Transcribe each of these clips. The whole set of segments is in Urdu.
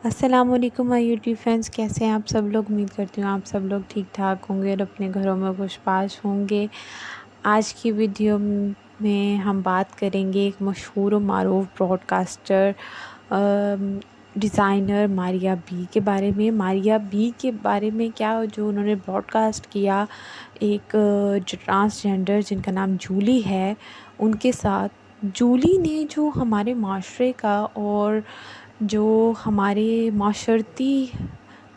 السلام علیکم مائی یوٹیوب فرینڈس، کیسے ہیں آپ سب لوگ؟ امید کرتی ہوں آپ سب لوگ ٹھیک ٹھاک ہوں گے اور اپنے گھروں میں خوش باش ہوں گے۔ آج کی ویڈیو میں ہم بات کریں گے ایک مشہور و معروف broadcaster designer Maria B کے بارے میں۔ ماریا بی کے بارے میں کیا، جو انہوں نے براڈ کاسٹ کیا ایک جو ٹرانسجینڈر جن کا نام جولی ہے ان کے ساتھ۔ جولی نے جو ہمارے معاشرے کا اور جو ہمارے معاشرتی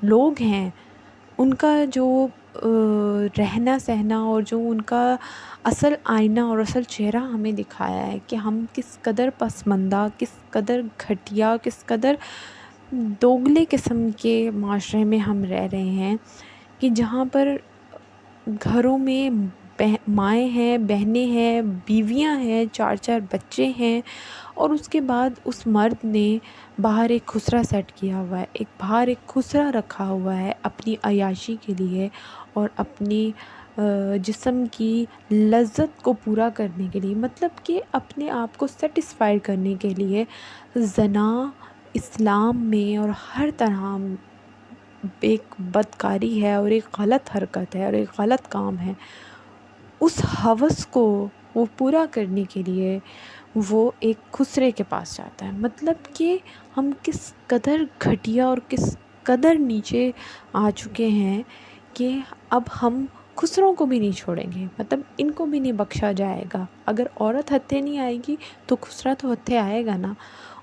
لوگ ہیں ان کا جو رہنا سہنا اور جو ان کا اصل آئینہ اور اصل چہرہ ہمیں دکھایا ہے کہ ہم کس قدر پسماندہ، کس قدر گھٹیا، کس قدر دوگلے قسم کے معاشرے میں ہم رہ رہے ہیں، کہ جہاں پر گھروں میں مائیں ہیں، بہنیں ہیں، بیویاں ہیں، 4 بچے ہیں، اور اس کے بعد اس مرد نے باہر ایک خسرہ سیٹ کیا ہوا ہے، باہر ایک خسرہ رکھا ہوا ہے اپنی عیاشی کے لیے اور اپنی جسم کی لذت کو پورا کرنے کے لیے، مطلب کہ اپنے آپ کو سیٹسفائی کرنے کے لیے۔ زنا اسلام میں اور ہر طرح ایک بدکاری ہے اور ایک غلط حرکت ہے اور ایک غلط کام ہے۔ اس ہوس کو وہ پورا کرنے کے لیے وہ ایک خسرے کے پاس جاتا ہے، مطلب کہ ہم کس قدر گھٹیا اور کس قدر نیچے آ چکے ہیں کہ اب ہم خسروں کو بھی نہیں چھوڑیں گے، مطلب ان کو بھی نہیں بخشا جائے گا۔ اگر عورت ہتھے نہیں آئے گی تو خسرا تو ہتھے آئے گا نا۔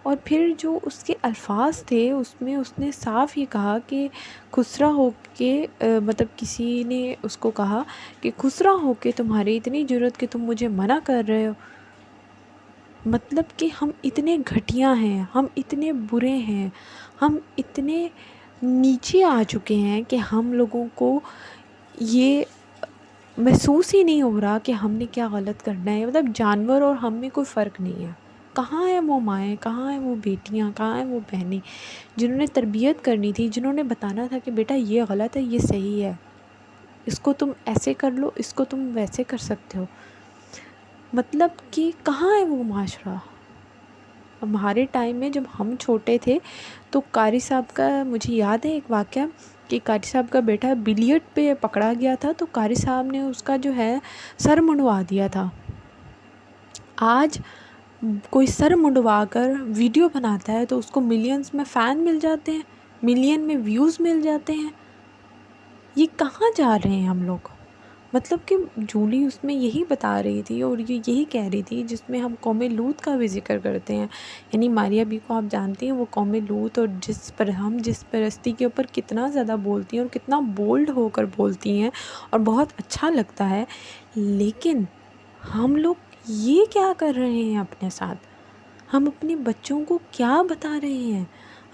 اور پھر جو اس کے الفاظ تھے اس میں اس نے صاف یہ کہا کہ خسرا ہو کے مطلب کسی نے اس کو کہا کہ خسرا ہو کے تمہاری اتنی جرأت کہ تم مجھے منع کر رہے ہو، مطلب کہ ہم اتنے گھٹیا ہیں، ہم اتنے برے ہیں، ہم اتنے نیچے آ چکے ہیں کہ ہم لوگوں کو یہ محسوس ہی نہیں ہو رہا کہ ہم نے کیا غلط کرنا ہے۔ مطلب جانور اور ہم میں کوئی فرق نہیں ہے۔ کہاں ہیں وہ مائیں، کہاں ہیں وہ بیٹیاں، کہاں ہیں وہ بہنیں جنہوں نے تربیت کرنی تھی، جنہوں نے بتانا تھا کہ بیٹا یہ غلط ہے، یہ صحیح ہے، اس کو تم ایسے کر لو، اس کو تم ویسے کر سکتے ہو۔ مطلب کہ کہاں ہے وہ معاشرہ؟ ہمارے ٹائم میں جب ہم چھوٹے تھے تو قاری صاحب کا مجھے یاد ہے ایک واقعہ کہ قاری صاحب کا بیٹا بلیٹ پہ پکڑا گیا تھا تو قاری صاحب نے اس کا جو ہے سر منڈوا دیا تھا۔ آج کوئی سر منڈوا کر ویڈیو بناتا ہے تو اس کو ملینز میں فین مل جاتے ہیں، ملین میں ویوز مل جاتے ہیں۔ یہ کہاں جا رہے ہیں ہم لوگ؟ مطلب کہ جولی اس میں یہی بتا رہی تھی اور یہ یہی کہہ رہی تھی جس میں ہم قوم لوط کا بھی ذکر کرتے ہیں، یعنی ماریا بی کو آپ جانتی ہیں، وہ قوم لوط اور جس پرستی کے اوپر کتنا زیادہ بولتی ہیں اور کتنا بولڈ ہو کر بولتی ہیں اور بہت اچھا لگتا ہے۔ لیکن ہم لوگ یہ کیا کر رہے ہیں اپنے ساتھ؟ ہم اپنے بچوں کو کیا بتا رہے ہیں؟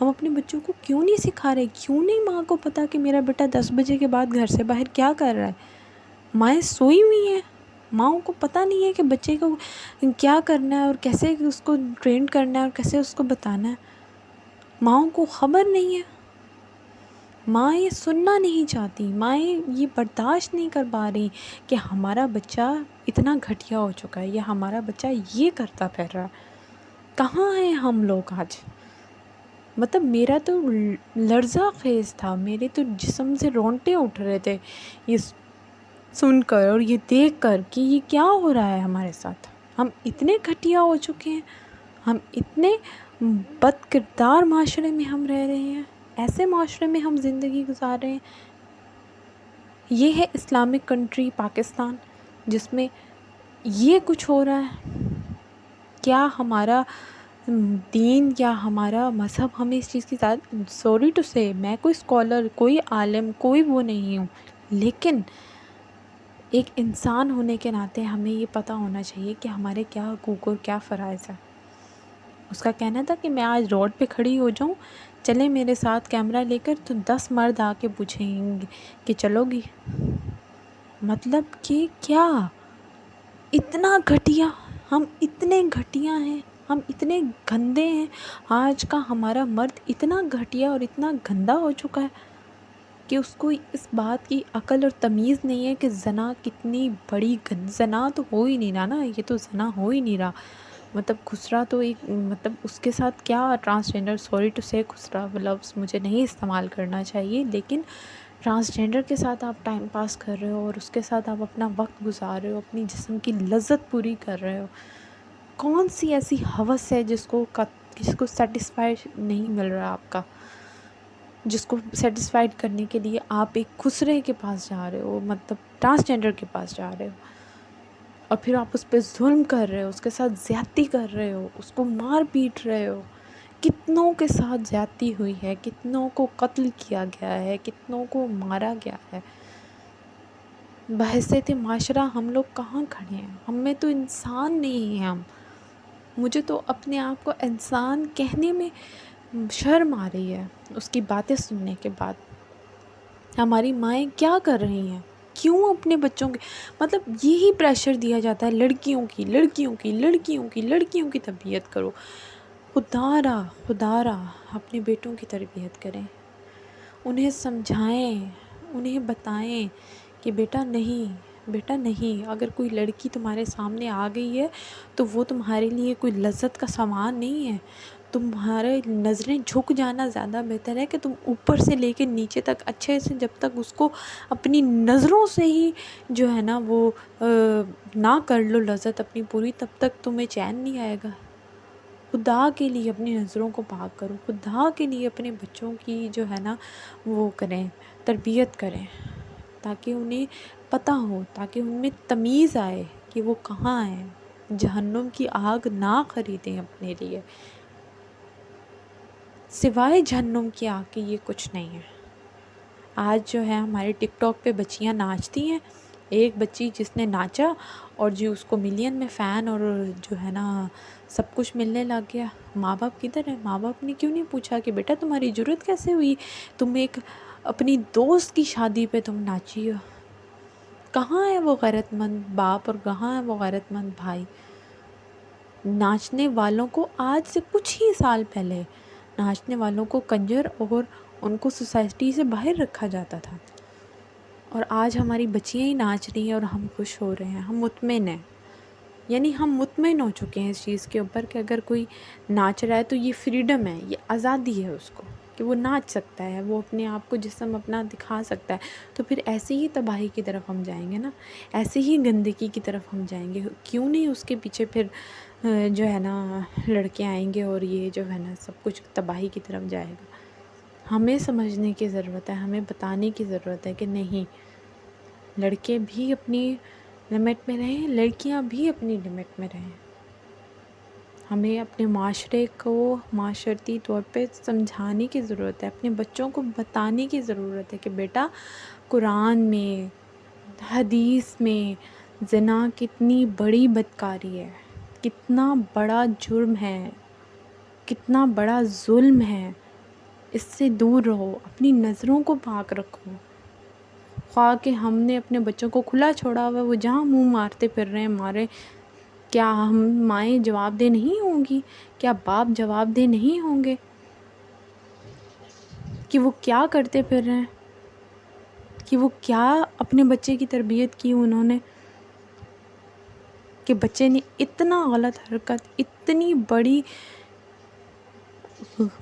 ہم اپنے بچوں کو کیوں نہیں سکھا رہے؟ کیوں نہیں ماں کو پتا کہ میرا بیٹا 10 بجے کے بعد گھر سے باہر کیا کر رہا ہے؟ مائیں سوئی ہوئی ہیں، ماؤں کو پتہ نہیں ہے کہ بچے کو کیا کرنا ہے اور کیسے اس کو ٹرین کرنا ہے اور کیسے اس کو بتانا ہے۔ ماؤں کو خبر نہیں ہے، مائیں سننا نہیں چاہتی، مائیں یہ برداشت نہیں کر پا رہی کہ ہمارا بچہ اتنا گھٹیا ہو چکا ہے یا ہمارا بچہ یہ کرتا پھر رہا ہے۔ کہاں ہیں ہم لوگ آج؟ مطلب میرا تو لرزہ خیز تھا، میرے تو جسم سے رونٹے اٹھ رہے تھے یہ سن کر اور یہ دیکھ کر کہ یہ کیا ہو رہا ہے ہمارے ساتھ۔ ہم اتنے گھٹیا ہو چکے ہیں، ہم اتنے بد کردار معاشرے میں ہم رہ رہے ہیں، ایسے معاشرے میں ہم زندگی گزار رہے ہیں۔ یہ ہے اسلامک کنٹری پاکستان جس میں یہ کچھ ہو رہا ہے۔ کیا ہمارا دین یا ہمارا مذہب ہمیں اس چیز کی سوری ٹو سے، میں کوئی اسکالر، کوئی عالم، کوئی وہ نہیں ہوں، لیکن ایک انسان ہونے کے ناطے ہمیں یہ پتہ ہونا چاہیے کہ ہمارے کیا حقوق اور کیا فرائض ہیں۔ اس کا کہنا تھا کہ میں آج روڈ پہ کھڑی ہو جاؤں، چلے میرے ساتھ کیمرہ لے کر تو 10 مرد آ کے پوچھیں گے کہ چلو گی؟ مطلب کہ کیا اتنا گھٹیا، ہم اتنے گھٹیا ہیں، ہم اتنے گندے ہیں۔ آج کا ہمارا مرد اتنا گھٹیا اور اتنا گندا ہو چکا ہے کہ اس کو اس بات کی عقل اور تمیز نہیں ہے کہ زنا کتنی بڑی زنا تو ہو ہی نہیں رہا نا، یہ تو زنا ہو ہی نہیں رہا، مطلب خسرا تو ایک مطلب اس کے ساتھ کیا ٹرانسجینڈر، سوری ٹو سے خسرا لفظ مجھے نہیں استعمال کرنا چاہیے، لیکن ٹرانسجینڈر کے ساتھ آپ ٹائم پاس کر رہے ہو اور اس کے ساتھ آپ اپنا وقت گزار رہے ہو، اپنی جسم کی لذت پوری کر رہے ہو. کون سی ایسی ہوس ہے جس کو سیٹسفائی نہیں مل رہا آپ کا، جس کو سیٹسفائیڈ کرنے کے لیے آپ ایک خسرے کے پاس جا رہے ہو، مطلب ٹرانسجینڈر کے پاس جا رہے ہو، اور پھر آپ اس پہ ظلم کر رہے ہو، اس کے ساتھ زیادتی کر رہے ہو، اس کو مار پیٹ رہے ہو. کتنوں کے ساتھ زیادتی ہوئی ہے، کتنوں کو قتل کیا گیا ہے، کتنوں کو مارا گیا ہے. بحیثیت معاشرہ ہم لوگ کہاں کھڑے ہیں؟ ہم میں تو انسان نہیں ہیں. مجھے تو اپنے آپ کو انسان کہنے میں شرم آ رہی ہے اس کی باتیں سننے کے بعد. ہماری مائیں کیا کر رہی ہیں؟ کیوں اپنے بچوں کے مطلب یہی پریشر دیا جاتا ہے، لڑکیوں کی تربیت کرو. خدا را اپنے بیٹوں کی تربیت کریں، انہیں سمجھائیں، انہیں بتائیں کہ بیٹا نہیں، اگر کوئی لڑکی تمہارے سامنے آ گئی ہے تو وہ تمہارے لیے کوئی لذت کا سامان نہیں ہے. تمہارے نظریں جھک جانا زیادہ بہتر ہے کہ تم اوپر سے لے کے نیچے تک اچھے سے، جب تک اس کو اپنی نظروں سے ہی جو ہے نا وہ نہ کر لو لذت اپنی پوری، تب تک تمہیں چین نہیں آئے گا. خدا کے لیے اپنی نظروں کو پاک کرو، خدا کے لیے اپنے بچوں کی جو ہے نا وہ کریں، تربیت کریں، تاکہ انہیں پتہ ہو، تاکہ ان میں تمیز آئے کہ وہ کہاں ہیں. جہنم کی آگ نہ خریدیں اپنے لیے، سوائے جہنم کی آگ کے یہ کچھ نہیں ہے. آج جو ہے ہمارے ٹک ٹاک پہ بچیاں ناچتی ہیں، ایک بچی جس نے ناچا اور جی اس کو ملین میں فین اور جو ہے نا سب کچھ ملنے لگ گیا. ماں باپ کدھر ہے؟ ماں باپ نے کیوں نہیں پوچھا کہ بیٹا تمہاری ضرورت کیسے ہوئی، تم ایک اپنی دوست کی شادی پہ تم ناچی ہو؟ کہاں ہے وہ غیرت مند باپ اور کہاں ہے وہ غیرت مند بھائی؟ ناچنے والوں کو آج سے کچھ ہی سال پہلے ناچنے والوں کو کنجر اور ان کو سوسائٹی سے باہر رکھا جاتا تھا، اور آج ہماری بچیاں ہی ناچ رہی ہیں اور ہم خوش ہو رہے ہیں، ہم مطمئن ہیں. یعنی ہم مطمئن ہو چکے ہیں اس چیز کے اوپر کہ اگر کوئی ناچ رہا ہے تو یہ فریڈم ہے، یہ آزادی ہے اس کو کہ وہ ناچ سکتا ہے، وہ اپنے آپ کو جسم اپنا دکھا سکتا ہے. تو پھر ایسے ہی تباہی کی طرف ہم جائیں گے نا، ایسے ہی گندگی کی طرف ہم جائیں گے. کیوں نہیں اس کے پیچھے پھر جو ہے نا لڑکے آئیں گے اور یہ جو ہے نا سب کچھ تباہی کی طرف جائے گا. ہمیں سمجھنے کی ضرورت ہے، ہمیں بتانے کی ضرورت ہے کہ نہیں، لڑکے بھی اپنی لمٹ میں رہیں، لڑکیاں بھی اپنی لمٹ میں رہیں. ہمیں اپنے معاشرے کو معاشرتی طور پہ سمجھانے کی ضرورت ہے، اپنے بچوں کو بتانے کی ضرورت ہے کہ بیٹا قرآن میں، حدیث میں زنا کتنی بڑی بدکاری ہے، کتنا بڑا جرم ہے، کتنا بڑا ظلم ہے. اس سے دور رہو، اپنی نظروں کو پاک رکھو. خواہ کہ ہم نے اپنے بچوں کو کھلا چھوڑا ہوا ہے، وہ جہاں منہ مارتے پھر رہے ہیں مارے، کیا ہم مائیں جواب دہ نہیں ہوں گی؟ کیا باپ جواب دہ نہیں ہوں گے کہ وہ کیا کرتے پھر رہے ہیں، کہ وہ کیا اپنے بچے کی تربیت کی انہوں نے، کہ بچے نے اتنا غلط حرکت، اتنی بڑی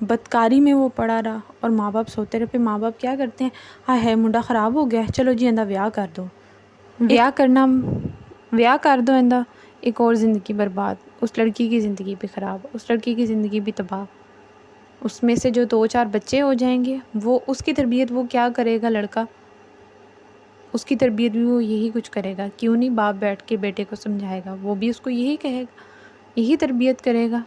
بدکاری میں وہ پڑا رہا اور ماں باپ سوتے رہے. پھر ماں باپ کیا کرتے ہیں، ہائے ہائے منڈا خراب ہو گیا، چلو جی اندہ ویاہ کر دو. ویاہ کر دو اندہ، ایک اور زندگی برباد، اس لڑکی کی زندگی بھی خراب، اس لڑکی کی زندگی بھی تباہ. اس میں سے جو 2-4 بچے ہو جائیں گے، وہ اس کی تربیت وہ کیا کرے گا لڑکا، اس کی تربیت بھی وہ یہی کچھ کرے گا. کیوں نہیں باپ بیٹھ کے بیٹے کو سمجھائے گا، وہ بھی اس کو یہی کہے گا، یہی تربیت کرے گا.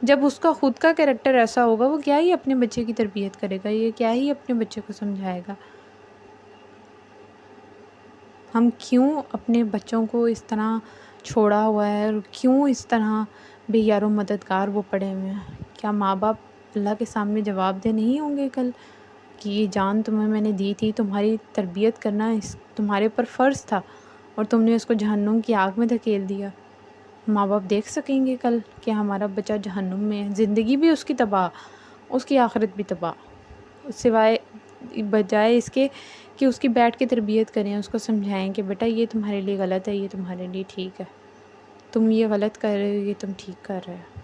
جب اس کا خود کا کیریکٹر ایسا ہوگا، وہ کیا ہی اپنے بچے کی تربیت کرے گا، یہ کیا ہی اپنے بچے کو سمجھائے گا. ہم کیوں اپنے بچوں کو اس طرح چھوڑا ہوا ہے، اور کیوں اس طرح بے یار و مددگار وہ پڑے ہوئے ہیں؟ کیا ماں باپ اللہ کے سامنے جواب دہ نہیں ہوں گے کل کہ یہ جان تمہیں میں نے دی تھی، تمہاری تربیت کرنا تمہارے اوپر فرض تھا، اور تم نے اس کو جہنم کی آگ میں دھکیل دیا؟ ماں باپ دیکھ سکیں گے کل کہ ہمارا بچہ جہنم میں ہے، زندگی بھی اس کی تباہ، اس کی آخرت بھی تباہ. سوائے بجائے اس کے کہ اس کی بیٹھ کے تربیت کریں، اس کو سمجھائیں کہ بیٹا یہ تمہارے لیے غلط ہے، یہ تمہارے لیے ٹھیک ہے. تم یہ غلط کر رہے ہو، یہ تم ٹھیک کر رہے ہو.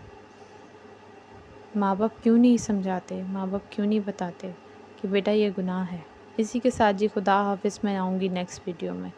ماں باپ کیوں نہیں سمجھاتے، ماں باپ کیوں نہیں بتاتے کہ بیٹا یہ گناہ ہے. اسی کے ساتھ جی خدا حافظ. میں آؤں گی نیکسٹ ویڈیو میں.